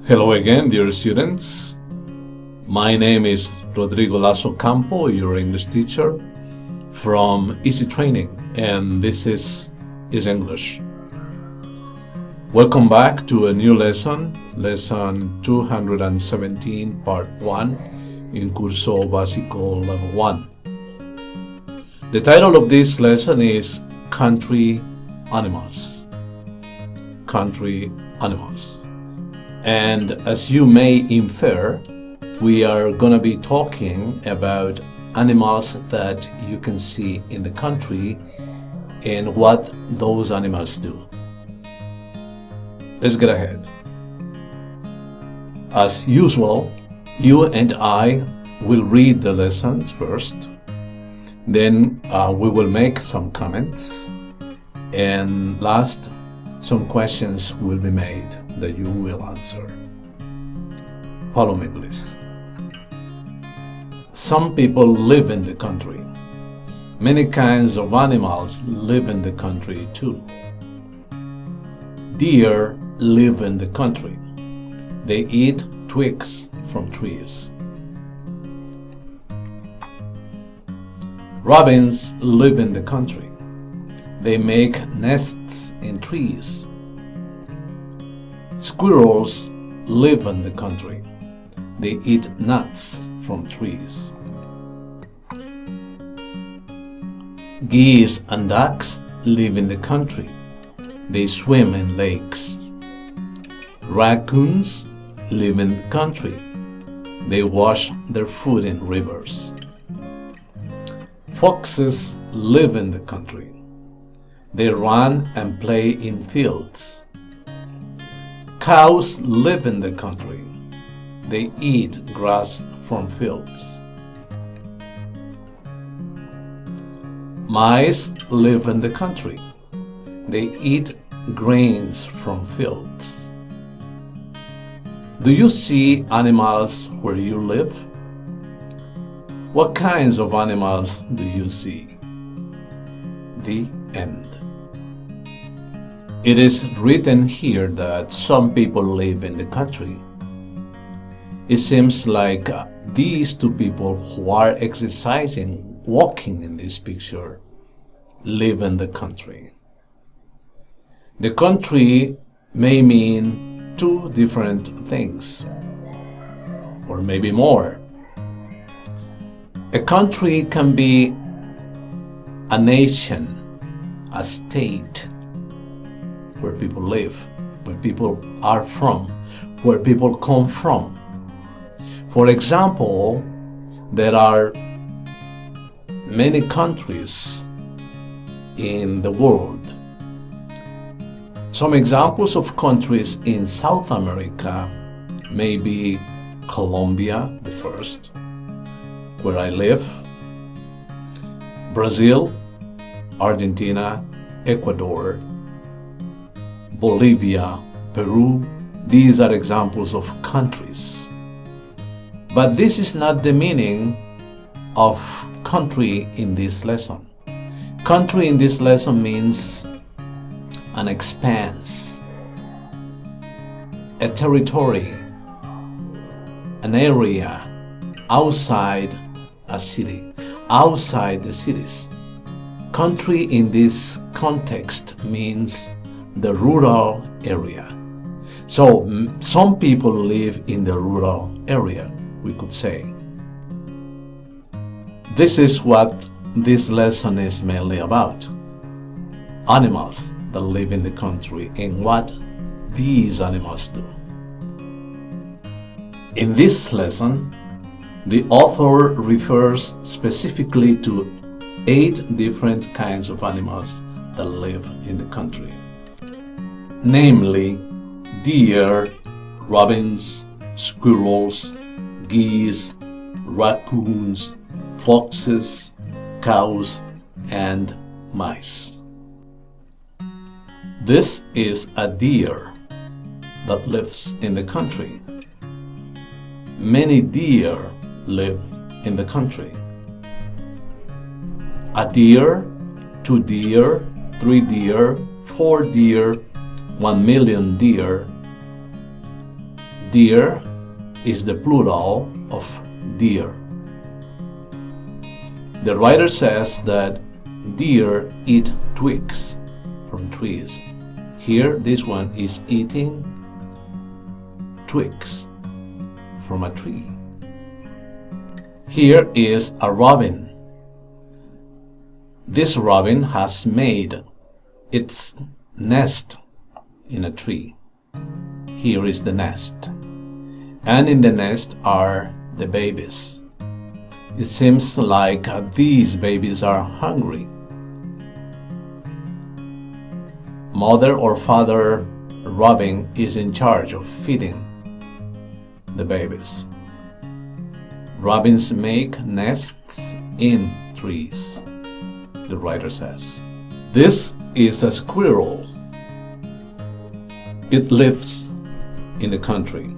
Hello again, dear students. My name is Rodrigo Lasso Campo, your English teacher from Easy Training, and this is EasEnglish. Welcome back to a new lesson 217, part 1 in Curso Básico Level 1. The title of this lesson is Country Animals. Country Animals. And as you may infer, we are going to be talking about animals that you can see in the country and what those animals do. Let's get ahead. As usual, you and I will read the lessons first. Then we will make some comments. And last, some questions will be made that you will answer. Follow me, please. Some people live in the country. Many kinds of animals live in the country too. Deer live in the country. They eat twigs from trees. Robins live in the country. They make nests in trees. Squirrels live in the country. They eat nuts from trees. Geese and ducks live in the country. They swim in lakes. Raccoons live in the country. They wash their food in rivers. Foxes live in the country. They run and play in fields. Cows live in the country. They eat grass from fields. Mice live in the country. They eat grains from fields. Do you see animals where you live? What kinds of animals do you see? The end. It is written here that some people live in the country. It seems like these two people who are exercising, walking in this picture, live in the country. The country may mean two different things, or maybe more. A country can be a nation, a state, where people live, where people are from, where people come from. For example, there are many countries in the world. Some examples of countries in South America may be Colombia, the first, where I live, Brazil, Argentina, Ecuador, Bolivia, Peru. These are examples of countries. But this is not the meaning of country in this lesson. Country in this lesson means an expanse, a territory, an area outside a city, outside the cities. Country in this context means the rural area. So some people live in the rural area, we could say. This is what this lesson is mainly about. Animals that live in the country and what these animals do. In this lesson, the author refers specifically to 8 different kinds of animals that live in the country. Namely, deer, robins, squirrels, geese, raccoons, foxes, cows, and mice. This is a deer that lives in the country. Many deer live in the country. A deer, 2 deer, 3 deer, 4 deer, 1 million deer. Deer is the plural of deer. The writer says that deer eat twigs from trees. Here, this one is eating twigs from a tree. Here is a robin. This robin has made its nest in a tree. Here is the nest. And in the nest are the babies. It seems like these babies are hungry. Mother or father robin is in charge of feeding the babies. Robins make nests in trees, the writer says. This is a squirrel. It lives in the country.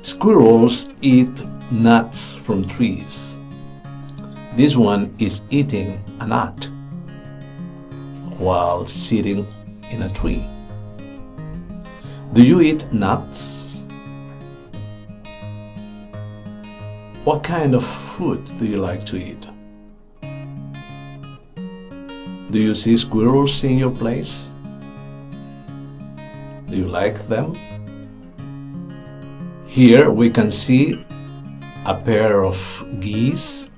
Squirrels eat nuts from trees. This one is eating a nut while sitting in a tree. Do you eat nuts? What kind of food do you like to eat? Do you see squirrels in your place? Do you like them? Here we can see a pair of geese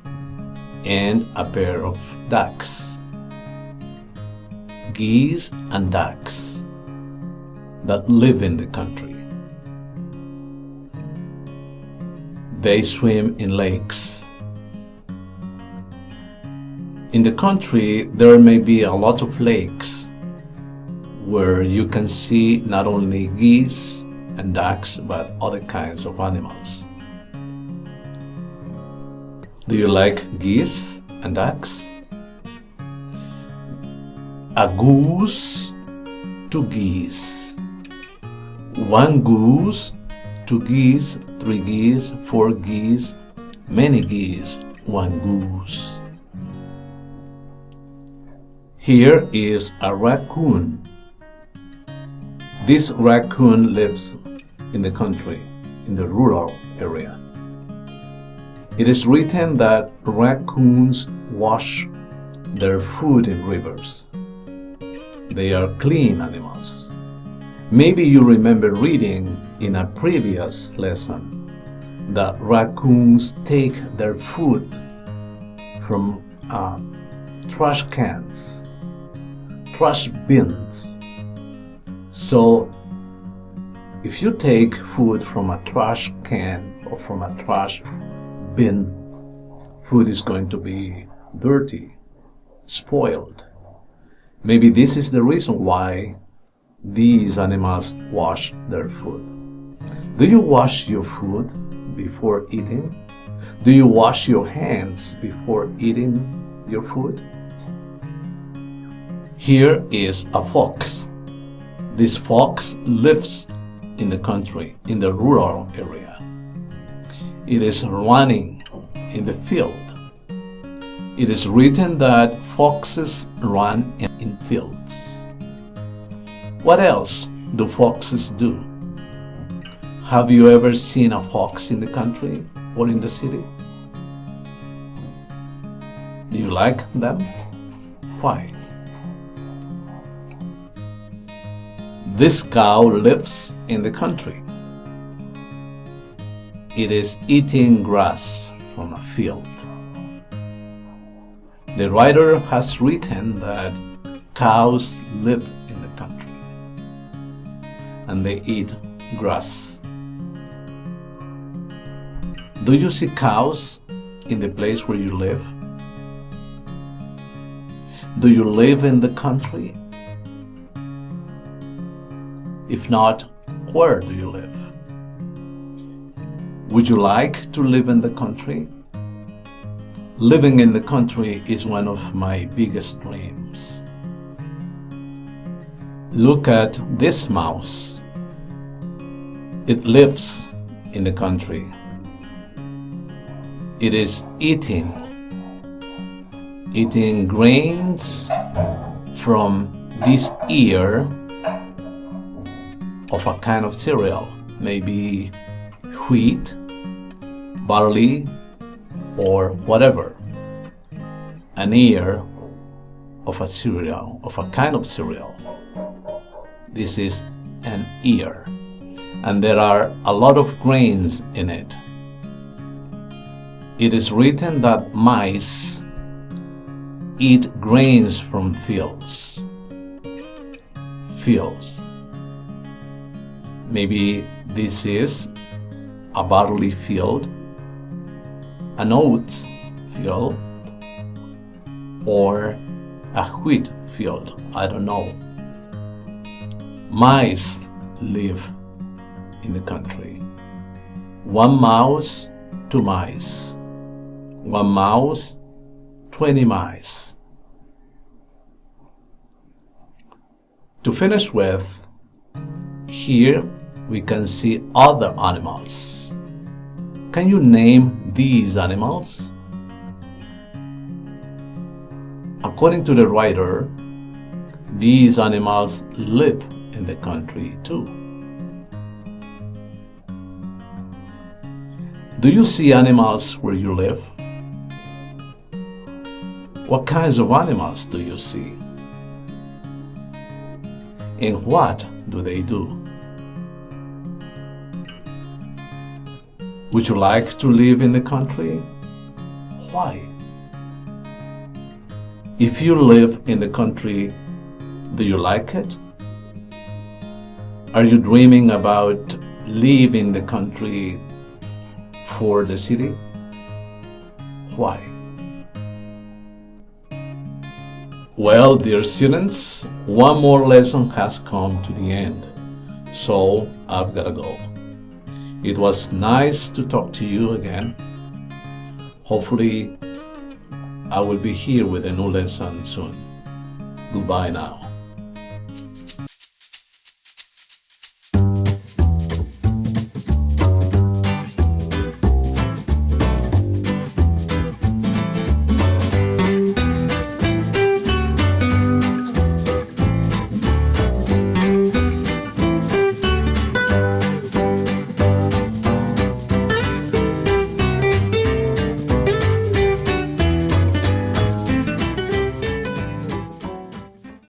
and a pair of ducks. Geese and ducks that live in the country. They swim in lakes. In the country, there may be a lot of lakes where you can see not only geese and ducks, but other kinds of animals. Do you like geese and ducks? A goose, two geese. One goose, two geese, three geese, four geese, many geese, one goose. Here is a raccoon. This raccoon lives in the country, in the rural area. It is written that raccoons wash their food in rivers. They are clean animals. Maybe you remember reading in a previous lesson that raccoons take their food from trash cans, trash bins. So if you take food from a trash can or from a trash bin, food is going to be dirty, spoiled. Maybe this is the reason why these animals wash their food. Do you wash your food before eating? Do you wash your hands before eating your food? Here is a fox. This fox lives in the country, in the rural area. It is running in the field. It is written that foxes run in fields. What else do foxes do? Have you ever seen a fox in the country or in the city? Do you like them? Why? This cow lives in the country. It is eating grass from a field. The writer has written that cows live in the country and they eat grass. Do you see cows in the place where you live? Do you live in the country? If not, where do you live? Would you like to live in the country? Living in the country is one of my biggest dreams. Look at this mouse. It lives in the country. It is eating grains from this ear of a kind of cereal, maybe wheat, barley, or whatever. An ear of a cereal, of a kind of cereal. This is an ear, and there are a lot of grains in it. It is written that mice eat grains from fields. Fields. Maybe this is a barley field, an oats field, or a wheat field. I don't know. Mice live in the country. One mouse, two mice. One mouse, 20 mice. To finish with, here we can see other animals. Can you name these animals? According to the writer, these animals live in the country too. Do you see animals where you live? What kinds of animals do you see? And what do they do? Would you like to live in the country? Why? If you live in the country, do you like it? Are you dreaming about leaving the country for the city? Why? Well, dear students, one more lesson has come to the end, so I've gotta go. It was nice to talk to you again. Hopefully, I will be here with a new lesson soon. Goodbye now.